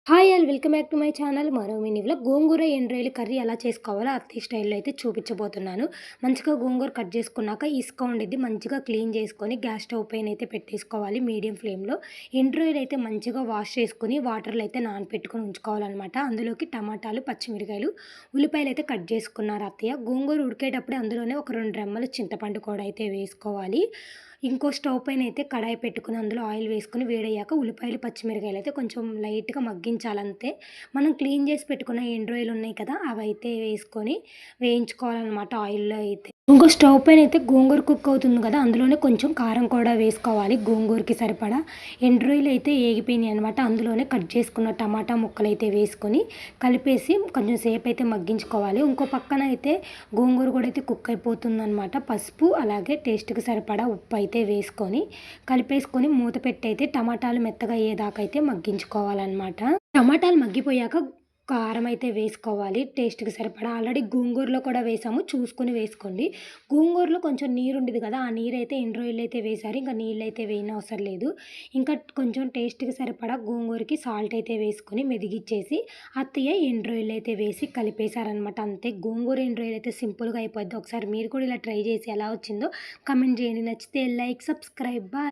Hi all welcome back to my channel. మరో మినీలో గోంగూర ఎండ్రాయిలు curry ఎలా చేసుకోవాలో అత్తయ్య స్టైల్‌లో అయితే చూపించబోతున్నాను. మంచిగా గోంగూర కట్ చేసుకున్నాక ఇసుక ఉండిద్ది మంచిగా క్లీన్ చేసుకొని గ్యాస్ స్టవ్ పైన అయితే పెట్టేసుకోవాలి మీడియం ఫ్లేమ్‌లో. ఎండ్రాయిలు అయితే మంచిగా వాష్ చేసుకొని వాటర్‌లో అయితే నానపెట్టుకొని ఉంచుకోవాలనమాట. అందులోకి టమాటాలు, పచ్చిమిరకాయలు, ఉల్లిపాయలు అయితే కట్ చేసుకున్నారు అత్తయ్య. గోంగూర ఉడికేటప్పుడే అందులోనే ఒక 2 రెమ్మలు చింతపండు కూడా అయితే వేసుకోవాలి. ఇంకో స్టవ్ పైన అయితే కడాయి పెట్టుకొని అందులో ఆయిల్ వేసుకొని వేడయ్యాక ఉల్లిపాయలు, పచ్చిమిరకాయలు అయితే కొంచెం లైట్‌గా మగ్గించాలంతే. మనం క్లీన్ చేసి పెట్టుకున్న ఎండు ఉన్నాయి కదా! అవైతే వేసుకొని వేయించుకోవాలనమాట ఆయిల్‌లో అయితే. ఇంకో స్టవ్ పైన అయితే గోంగూర కుక్ అవుతుంది కదా! అందులోనే కొంచెం కారం కూడా వేసుకోవాలి గోంగూరకి సరిపడా. ఎండు అయితే ఏగిపోయినాయి అనమాట. అందులోనే కట్ చేసుకున్న టమాటా ముక్కలైతే వేసుకొని కలిపేసి కొంచెం సేపయితే మగ్గించుకోవాలి. ఇంకో పక్కన అయితే గోంగూర కూడా అయితే కుక్ అయిపోతుందనమాట. పసుపు అలాగే టేస్ట్‌కి సరిపడా ఉప్పయితే వేసుకొని కలిపేసుకొని మూత పెట్టయితే టమాటాలు మెత్తగా అయ్యేదాకా అయితే మగ్గించుకోవాలనమాట. టమాటాలు మగ్గిపోయాక కారం అయితే వేసుకోవాలి టేస్ట్‌కి సరిపడా. ఆల్రెడీ గోంగూరలో కూడా వేసాము. చూసుకొని వేసుకోండి. గోంగూరలో కొంచెం నీరుండిద్ది కదా! ఆ నీరైతే ఎన్ని రోజులైతే వేశారు. ఇంకా నీళ్ళైతే వేయనవసరం లేదు. ఇంకా కొంచెం టేస్ట్‌కి సరిపడా గోంగూరకి సాల్ట్ అయితే వేసుకొని మెదిగిచ్చేసి అత్తయ్య ఎండ్రాయిలయితే వేసి కలిపేశారనమాట. అంతే గోంగూర ఎండ్రాయిలయితే సింపుల్‌గా అయిపోద్ది. ఒకసారి మీరు కూడా ఇలా ట్రై చేసి ఎలా వచ్చిందో కామెంట్ చేయండి. నచ్చితే లైక్, సబ్స్క్రైబ్. బాయ్.